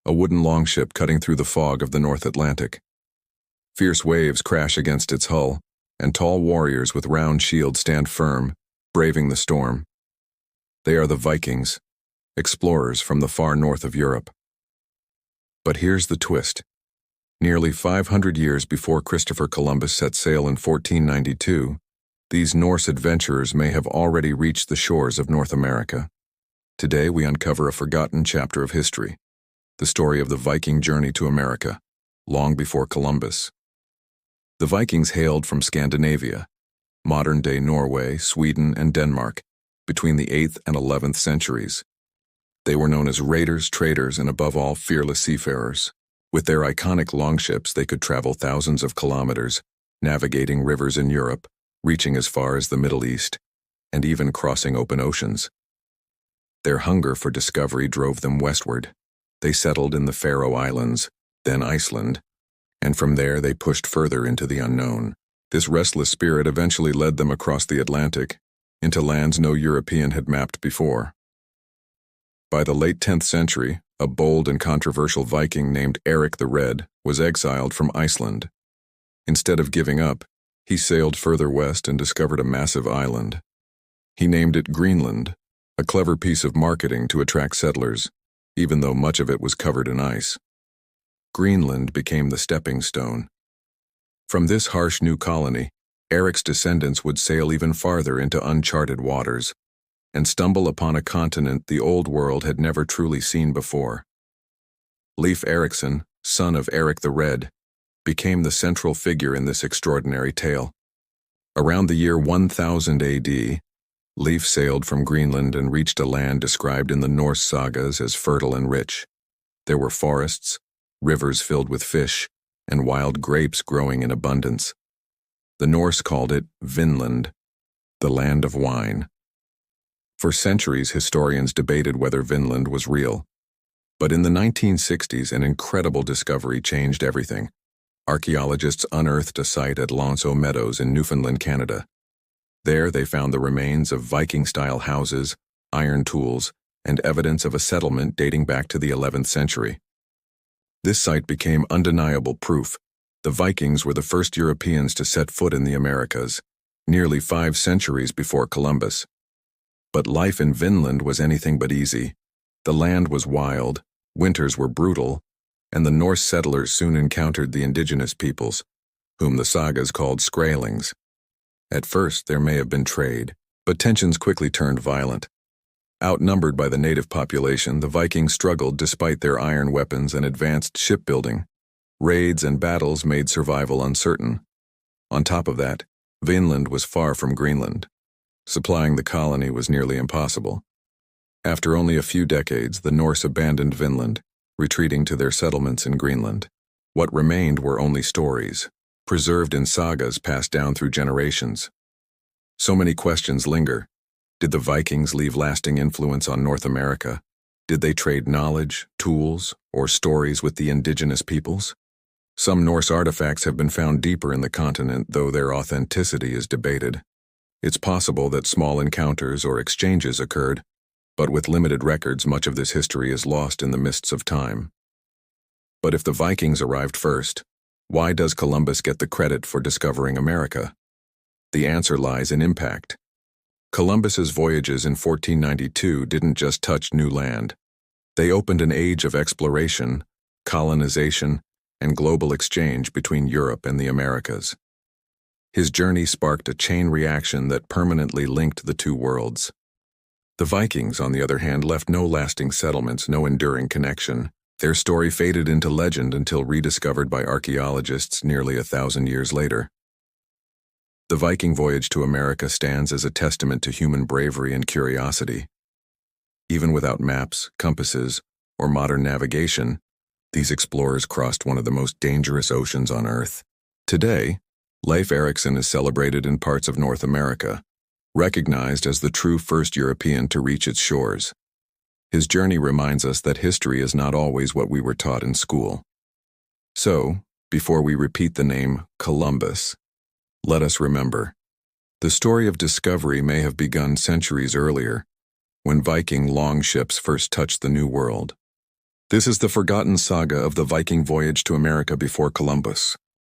a wooden longship cutting through the fog of the North Atlantic. Fierce waves crash against its hull, and tall warriors with round shields stand firm, braving the storm. They are the Vikings, explorers from the far north of Europe. But here's the twist. Nearly 500 years before Christopher Columbus set sail in 1492, these Norse adventurers may have already reached the shores of North America. Today we uncover a forgotten chapter of history, the story of the Viking journey to America, long before Columbus. The Vikings hailed from Scandinavia, modern-day Norway, Sweden, and Denmark, between the 8th and 11th centuries. They were known as raiders, traders, and above all, fearless seafarers. With their iconic longships, they could travel thousands of kilometers, navigating rivers in Europe, reaching as far as the Middle East, and even crossing open oceans. Their hunger for discovery drove them westward. They settled in the Faroe Islands, then Iceland, and from there they pushed further into the unknown. This restless spirit eventually led them across the Atlantic, into lands no European had mapped before. By the late 10th century, a bold and controversial Viking named Eric the Red was exiled from Iceland. Instead of giving up, he sailed further west and discovered a massive island. He named it Greenland, a clever piece of marketing to attract settlers, even though much of it was covered in ice. Greenland became the stepping stone. From this harsh new colony, Eric's descendants would sail even farther into uncharted waters and stumble upon a continent the Old World had never truly seen before. Leif Erikson, son of Eric the Red, became the central figure in this extraordinary tale. Around the year 1000 AD, Leif sailed from Greenland and reached a land described in the Norse sagas as fertile and rich. There were forests, rivers filled with fish, and wild grapes growing in abundance. The Norse called it Vinland, the land of wine. For centuries, historians debated whether Vinland was real. But in the 1960s, an incredible discovery changed everything. Archaeologists unearthed a site at L'Anse aux Meadows in Newfoundland, Canada. There they found the remains of Viking-style houses, iron tools, and evidence of a settlement dating back to the 11th century. This site became undeniable proof. The Vikings were the first Europeans to set foot in the Americas, nearly 5 centuries before Columbus. But life in Vinland was anything but easy. The land was wild, winters were brutal, and the Norse settlers soon encountered the indigenous peoples, whom the sagas called Skraelings. At first, there may have been trade, but tensions quickly turned violent. Outnumbered by the native population, the Vikings struggled despite their iron weapons and advanced shipbuilding. Raids and battles made survival uncertain. On top of that, Vinland was far from Greenland. Supplying the colony was nearly impossible. After only a few decades, the Norse abandoned Vinland, retreating to their settlements in Greenland. What remained were only stories, preserved in sagas passed down through generations. So many questions linger. Did the Vikings leave lasting influence on North America? Did they trade knowledge, tools, or stories with the indigenous peoples? Some Norse artifacts have been found deeper in the continent, though their authenticity is debated. It's possible that small encounters or exchanges occurred, but with limited records, much of this history is lost in the mists of time. But if the Vikings arrived first, why does Columbus get the credit for discovering America? The answer lies in impact. Columbus's voyages in 1492 didn't just touch new land. They opened an age of exploration, colonization, and global exchange between Europe and the Americas. His journey sparked a chain reaction that permanently linked the two worlds. The Vikings, on the other hand, left no lasting settlements, no enduring connection. Their story faded into legend until rediscovered by archaeologists nearly 1,000 years later. The Viking voyage to America stands as a testament to human bravery and curiosity. Even without maps, compasses, or modern navigation, these explorers crossed one of the most dangerous oceans on Earth. Today, Leif Erikson is celebrated in parts of North America, recognized as the true first European to reach its shores. His journey reminds us that history is not always what we were taught in school. So, before we repeat the name Columbus, let us remember, the story of discovery may have begun centuries earlier, when Viking longships first touched the New World. This is the forgotten saga of the Viking voyage to America before Columbus.